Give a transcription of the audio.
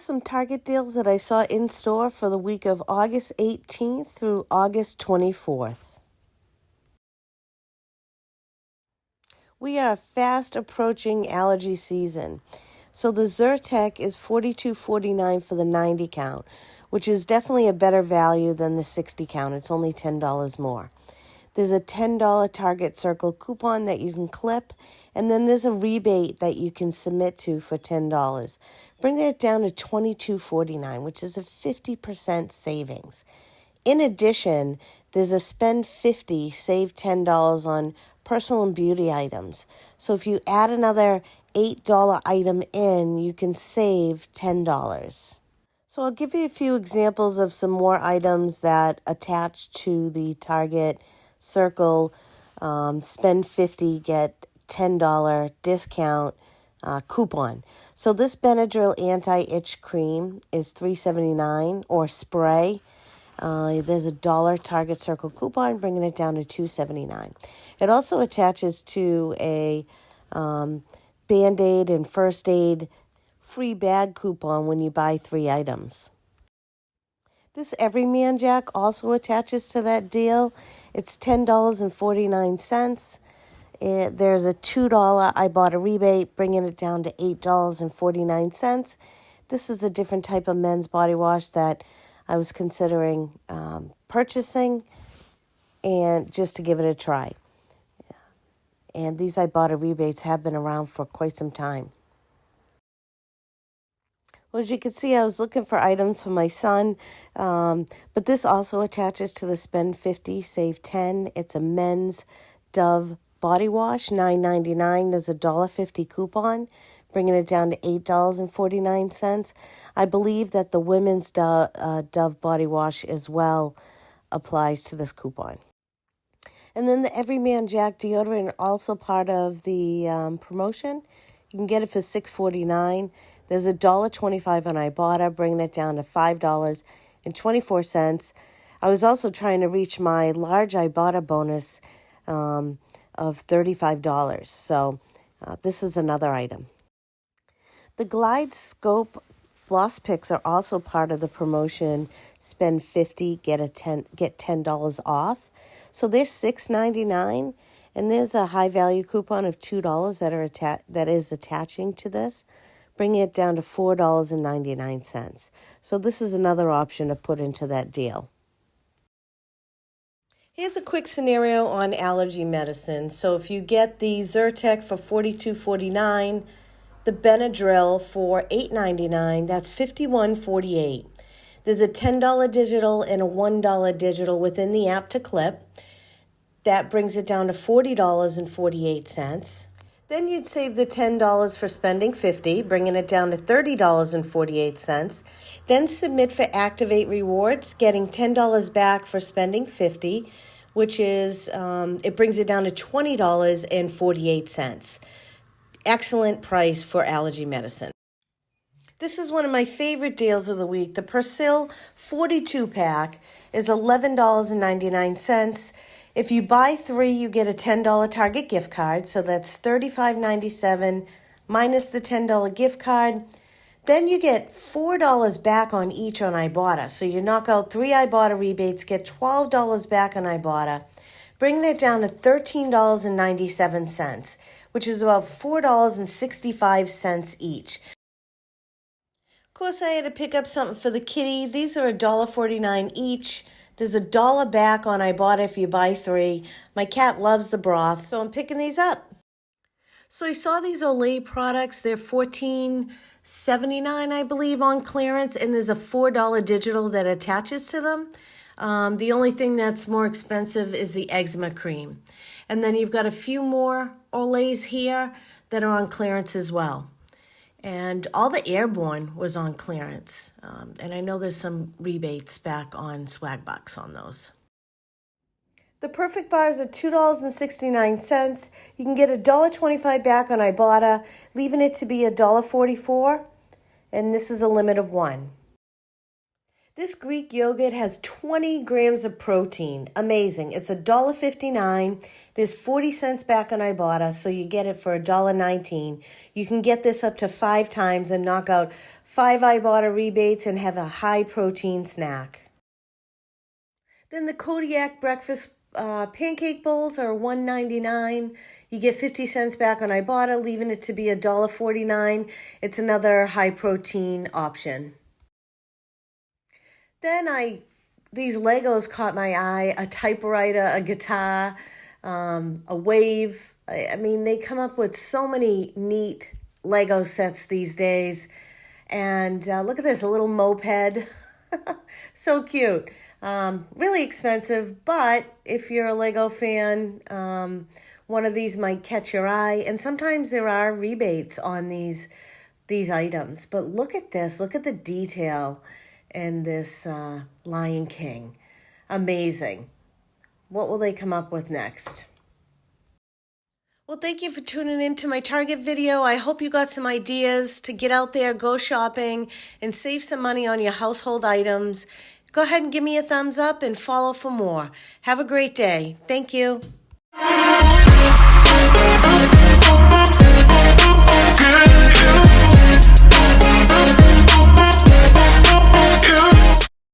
some Target deals that I saw in store for the week of August 18th through August 24th. We are fast approaching allergy season. So the Zyrtec is $42.49 for the 90 count, which is definitely a better value than the 60 count. It's only $10 more. There's a $10 Target Circle coupon that you can clip, and then there's a rebate that you can submit to for $10, bringing it down to $22.49, which is a 50% savings. In addition, there's a spend $50, save $10 on personal and beauty items. So if you add another $8 item in, you can save $10. So I'll give you a few examples of some more items that attach to the Target Circle spend $50, get $10 discount coupon. So this Benadryl anti-itch cream is $3.79 or spray. There's a $1 Target Circle coupon, bringing it down to $2.79. It also attaches to a Band-Aid and First Aid free bag coupon when you buy 3 items. This Everyman Jack also attaches to that deal. It's $10.49. There's a $2 Ibotta rebate, bringing it down to $8.49. This is a different type of men's body wash that I was considering purchasing, and just to give it a try. And these Ibotta rebates have been around for quite some time. Well, as you can see, I was looking for items for my son, but this also attaches to the spend $50, save $10. It's a men's Dove body wash, $9.99. There's a $1.50 coupon, bringing it down to $8.49. I believe that the women's Dove body wash as well applies to this coupon. And then the Everyman Jack deodorant, also part of the promotion. You can get it for $6.49. There's a $1.25 on Ibotta, bringing it down to $5.24. I was also trying to reach my large Ibotta bonus of $35. So this is another item. The Glide Scope floss picks are also part of the promotion. Spend $50, get $10 off. So they're $6.99, and there's a high value coupon of $2 that is attaching to this, bringing it down to $4.99. So this is another option to put into that deal. Here's a quick scenario on allergy medicine. So if you get the Zyrtec for $42.49, the Benadryl for $8.99, that's $51.48. There's a $10 digital and a $1 digital within the app to clip. That brings it down to $40.48. Then you'd save the $10 for spending $50, bringing it down to $30.48. Then submit for Activate Rewards, getting $10 back for spending $50, which is, it brings it down to $20.48. Excellent price for allergy medicine. This is one of my favorite deals of the week. The Persil 42-pack is $11.99. If you buy 3, you get a $10 Target gift card, so that's $35.97 minus the $10 gift card. Then you get $4 back on each on Ibotta. So you knock out 3 Ibotta rebates, get $12 back on Ibotta, bringing it down to $13.97, which is about $4.65 each. Of course, I had to pick up something for the kitty. These are $1.49 each. There's a $1 back on Ibotta if you buy 3. My cat loves the broth, so I'm picking these up. So I saw these Olay products. They're $14.79, I believe, on clearance, and there's a $4 digital that attaches to them. The only thing that's more expensive is the eczema cream. And then you've got a few more Olays here that are on clearance as well. And all the Airborne was on clearance. And I know there's some rebates back on Swagbucks on those. The Perfect Bars are $2.69. You can get $1.25 back on Ibotta, leaving it to be $1.44. And this is a limit of 1. This Greek yogurt has 20 grams of protein. Amazing. It's $1.59. There's 40 cents back on Ibotta, so you get it for $1.19. You can get this up to 5 times and knock out 5 Ibotta rebates and have a high protein snack. Then the Kodiak breakfast pancake bowls are $1.99. You get 50 cents back on Ibotta, leaving it to be $1.49. It's another high protein option. Then these Legos caught my eye, a typewriter, a guitar, a wave. I mean, they come up with so many neat Lego sets these days. And look at this, a little moped. So cute. Really expensive, but if you're a Lego fan, one of these might catch your eye. And sometimes there are rebates on these items. But look at this, look at the detail in this Lion King. Amazing. What will they come up with next? Well, thank you for tuning in to my Target video. I hope you got some ideas to get out there, go shopping, and save some money on your household items. Go ahead and give me a thumbs up and follow for more. Have a great day. Thank you.